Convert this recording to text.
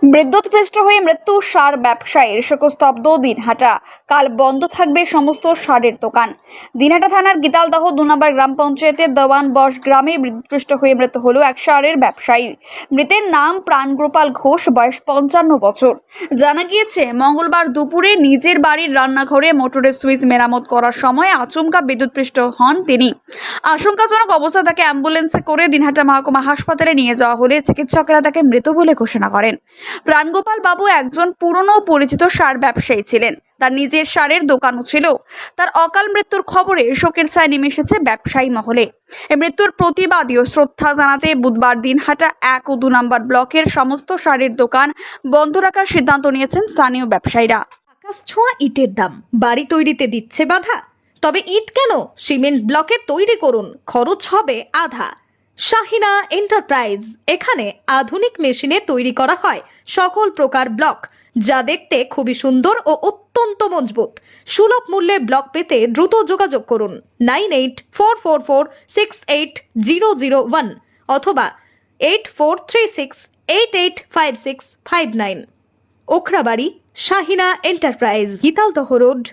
বিদ্যুৎপৃষ্ট হয়ে মৃত্যু সার ব্যবসায়ীর, শোকস্তব্ধ দিনহাটা। কাল বন্ধ থাকবে সমস্ত সারের দোকান। দিনহাটা থানার গীতালদহ 2 নম্বর গ্রাম পঞ্চায়েতের দেওয়ান বস গ্রামে বিদ্যুৎপৃষ্ট হয়ে মৃত্যু হলো এক সারের ব্যবসায়ীর। মৃতের নাম প্রাণগোপাল ঘোষ, বয়স 55 বছর। জানা গিয়েছে, মঙ্গলবার দুপুরে নিজের বাড়ির রান্নাঘরে মোটরের সুইচ মেরামত করার সময় আচমকা বিদ্যুৎপৃষ্ট হন তিনি। আশঙ্কাজনক অবস্থায় তাকে অ্যাম্বুলেন্সে করে দিনহাটা মহকুমা হাসপাতালে নিয়ে যাওয়া হলে চিকিৎসকেরা তাকে মৃত বলে ঘোষণা করেন। প্রাণগোপাল বাবু একজন পুরনো পরিচিত সার ব্যবসায়ী ছিলেন। তার নিজের সারের দোকানও ছিল। তার অকাল মৃত্যুর খবরে শোকের ছায়া নেমে এসেছে ব্যবসায়ী মহলে। এই মৃত্যুর প্রতিবাদী ও শ্রদ্ধা জানাতে বুধবার দিনহাটা 1 ও 2 নম্বর ব্লকের সমস্ত সারের দোকান বন্ধ রাখার সিদ্ধান্ত নিয়েছেন স্থানীয় ব্যবসায়ীরা। আকাশ ছোঁয়া ইটের দাম বাড়ি তৈরিতে দিচ্ছে বাধা। তবে ইট কেন, সিমেন্ট ব্লকে তৈরি করুন, খরচ হবে আধা। শাহিনা এন্টারপ্রাইজ, এখানে আধুনিক মেশিনে তৈরি করা হয় সকল প্রকার ব্লক, যা দেখতে খুবই সুন্দর ও অত্যন্ত মজবুত। সুলভ মূল্যে ব্লক পেতে দ্রুত যোগাযোগ করুন 9844468001 অথবা 8436885659। Okhrabari, Shahina enterprise, Gitaldaha road,